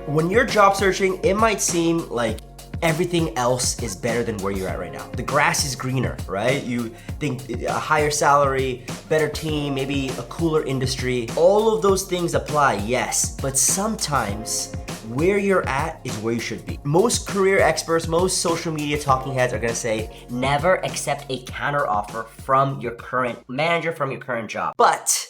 When you're job searching, it might seem like everything else is better than where you're at right now. The grass is greener, right? You think a higher salary, better team, maybe a cooler industry. All of those things apply, yes, but sometimes where you're at is where you should be. Most career experts, most social media talking heads are gonna say, never accept a counteroffer from your current manager, from your current job. But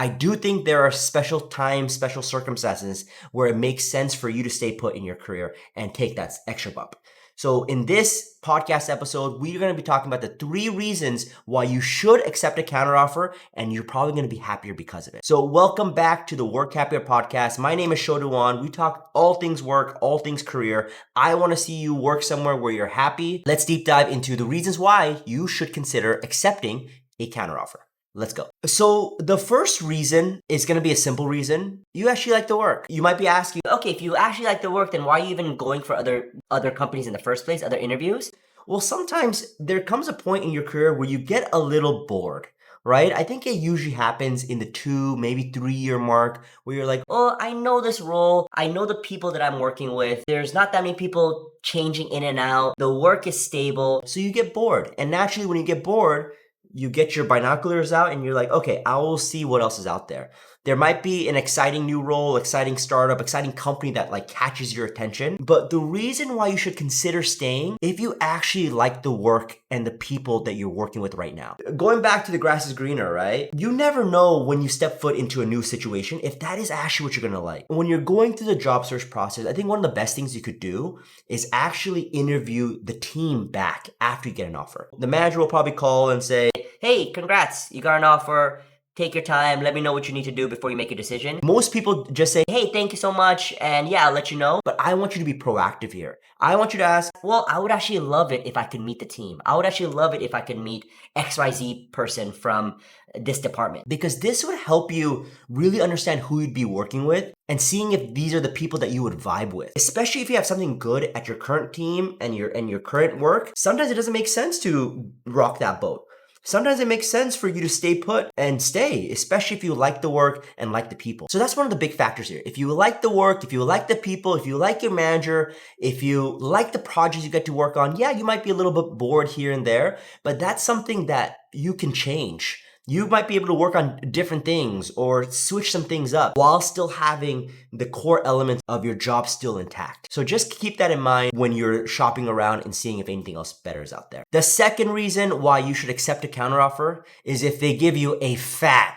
I do think there are special times, special circumstances where it makes sense for you to stay put in your career and take that extra bump. So in this podcast episode, we're going to be talking about the 3 reasons why you should accept a counteroffer, and you're probably going to be happier because of it. So welcome back to the Work Happier podcast. My name is Shoduwan. We talk all things work, all things career. I want to see you work somewhere where you're happy. Let's deep dive into the reasons why you should consider accepting a counteroffer. Let's go. So the first reason is going to be a simple reason. You actually like the work. You might be asking, okay, if you actually like the work, then why are you even going for other companies in the first place, other interviews? Well, sometimes there comes a point in your career where you get a little bored, right? I think it usually happens in the 2, maybe 3-year mark where you're like, oh, I know this role. I know the people that I'm working with. There's not that many people changing in and out. The work is stable. So you get bored. And naturally, when you get bored, you get your binoculars out and you're like, okay, I will see what else is out there. There might be an exciting new role, exciting startup, exciting company that like catches your attention. But the reason why you should consider staying, if you actually like the work and the people that you're working with right now. Going back to the grass is greener, right? You never know when you step foot into a new situation if that is actually what you're gonna like. When you're going through the job search process, I think one of the best things you could do is actually interview the team back after you get an offer. The manager will probably call and say, hey, congrats, you got an offer. Take your time. Let me know what you need to do before you make a decision. Most people just say, hey, thank you so much. And yeah, I'll let you know. But I want you to be proactive here. I want you to ask, well, I would actually love it if I could meet the team. I would actually love it if I could meet XYZ person from this department. Because this would help you really understand who you'd be working with and seeing if these are the people that you would vibe with. Especially if you have something good at your current team and your current work. Sometimes it doesn't make sense to rock that boat. Sometimes it makes sense for you to stay put and stay, especially if you like the work and like the people. So that's one of the big factors here. If you like the work, if you like the people, if you like your manager, if you like the projects you get to work on, yeah, you might be a little bit bored here and there, but that's something that you can change. You might be able to work on different things or switch some things up while still having the core elements of your job still intact. So just keep that in mind when you're shopping around and seeing if anything else better is out there. The second reason why you should accept a counteroffer is if they give you a fat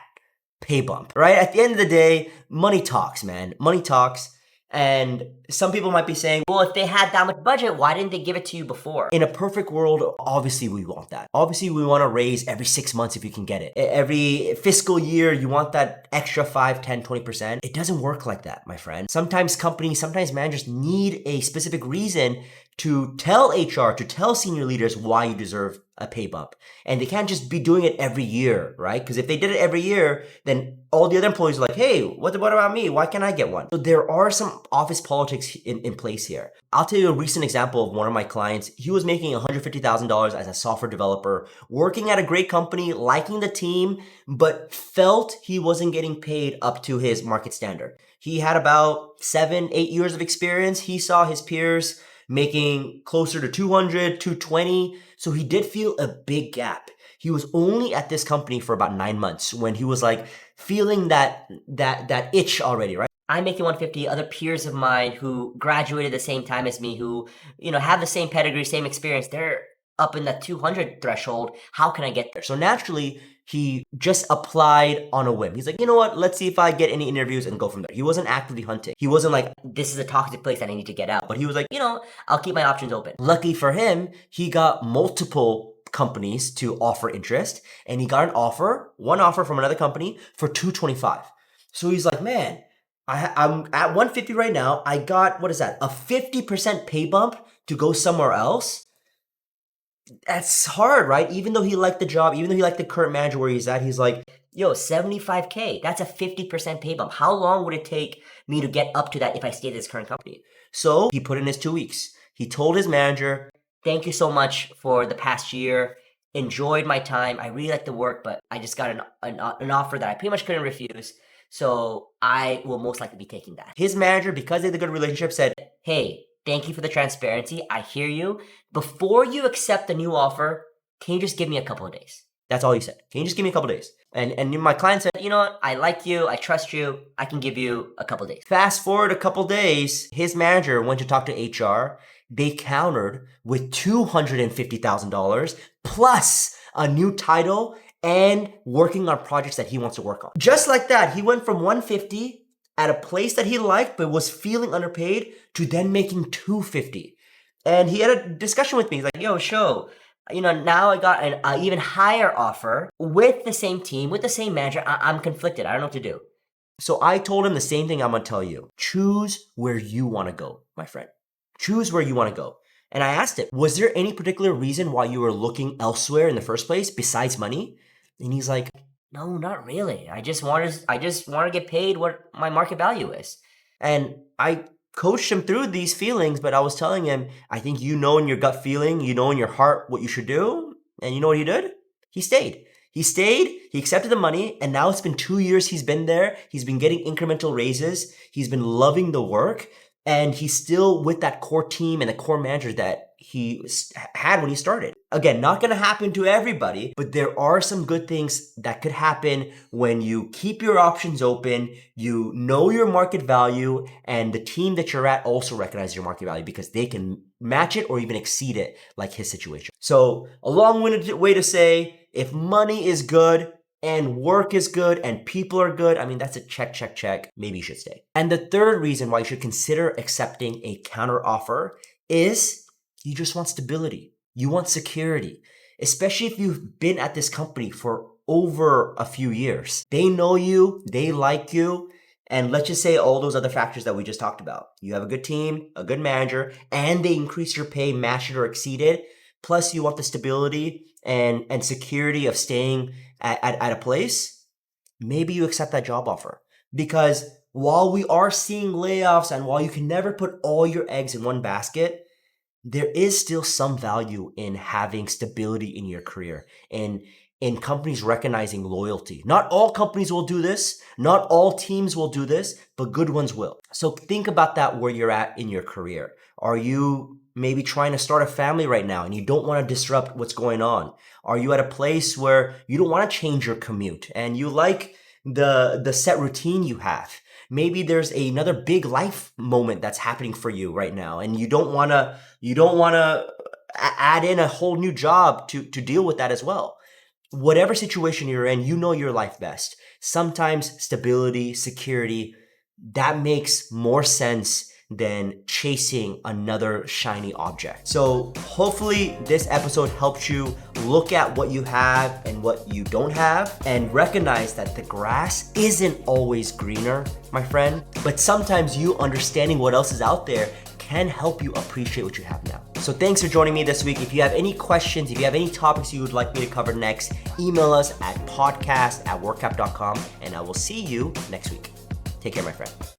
pay bump, right? At the end of the day, money talks, man. Money talks. And some people might be saying, well, if they had that much budget, why didn't they give it to you before? In a perfect world, obviously we want that. Obviously we want to raise every 6 months if you can get it. Every fiscal year, you want that extra 5, 10, 20%. It doesn't work like that, my friend. Sometimes companies, sometimes managers need a specific reason to tell HR, to tell senior leaders why you deserve a pay bump. And they can't just be doing it every year, right? Because if they did it every year, then all the other employees are like, hey, what about me? Why can't I get one? So there are some office politics in place here. I'll tell you a recent example of one of my clients. He was making $150,000 as a software developer, working at a great company, liking the team, but felt he wasn't getting paid up to his market standard. He had about 7, 8 years of experience. He saw his peers making closer to 200, 220. So he did feel a big gap. He was only at this company for about 9 months when he was like feeling that itch already, right? I'm making 150. Other peers of mine who graduated the same time as me, who, have the same pedigree, same experience, they're up in that 200 threshold. How can I get there? So naturally, he just applied on a whim. He's like, you know what? Let's see if I get any interviews and go from there. He wasn't actively hunting. He wasn't like, this is a toxic place that I need to get out. But he was like, I'll keep my options open. Luckily for him, he got multiple companies to offer interest, and he got one offer from another company for $225. So he's like, man, I'm at 150 right now. I got, what is that? A 50% pay bump to go somewhere else. That's hard, right? Even though he liked the job, even though he liked the current manager where he's at, he's like, yo, 75K, that's a 50% pay bump. How long would it take me to get up to that if I stayed at this current company? So he put in his 2 weeks. He told his manager, thank you so much for the past year. Enjoyed my time. I really like the work, but I just got an offer that I pretty much couldn't refuse. So I will most likely be taking that. His manager, because they had a good relationship, said, Hey, thank you for the transparency. I hear you. Before you accept the new offer, can you just give me a couple of days? that's all he said. Can you just give me a couple days? And my client said, You know what? I like you. I trust you. I can give you a couple of days. fast forward a couple days, his manager went to talk to HR. They countered with $250,000 plus a new title and working on projects that he wants to work on. Just like that, he went from 150 at a place that he liked but was feeling underpaid to then making 250. And he had a discussion with me. He's like, Yo, show. Now I got an even higher offer with the same team, with the same manager. I'm conflicted. I don't know what to do. so I told him the same thing I'm gonna tell you. Choose where you wanna go, my friend. Choose where you wanna go. And I asked him, was there any particular reason why you were looking elsewhere in the first place besides money? And he's like, No, not really. I just want to get paid what my market value is. and I coached him through these feelings, but I was telling him, I think you know in your gut feeling, you know in your heart what you should do. And you know what he did? He stayed. He stayed, he accepted the money, and now it's been 2 years he's been there. He's been getting incremental raises. He's been loving the work, and he's still with that core team and the core manager that he had when he started. Again, not gonna happen to everybody, but there are some good things that could happen when you keep your options open, you know your market value, and the team that you're at also recognizes your market value because they can match it or even exceed it like his situation. So a long-winded way to say, if money is good and work is good and people are good, I mean, that's a check, check, check. Maybe you should stay. And the third reason why you should consider accepting a counter offer is you just want stability. You want security, especially if you've been at this company for over a few years. They know you, they like you, and let's just say all those other factors that we just talked about. You have a good team, a good manager, and they increase your pay, match it or exceed it. Plus you want the stability and security of staying at a place. Maybe you accept that job offer. Because while we are seeing layoffs and while you can never put all your eggs in one basket, there is still some value in having stability in your career and in companies recognizing loyalty. Not all companies will do this, not all teams will do this, but good ones will. So think about that where you're at in your career. Are you maybe trying to start a family right now and you don't want to disrupt what's going on? Are you at a place where you don't want to change your commute and you like the set routine you have? Maybe there's another big life moment that's happening for you right now and you don't want to add in a whole new job to deal with that as well. Whatever situation you're in, you know your life best. Sometimes stability, security, that makes more sense than chasing another shiny object. So hopefully this episode helped you look at what you have and what you don't have and recognize that the grass isn't always greener, my friend, but sometimes you understanding what else is out there can help you appreciate what you have now. So thanks for joining me this week. If you have any questions, if you have any topics you would like me to cover next, email us at podcast@workup.com and I will see you next week. Take care, my friend.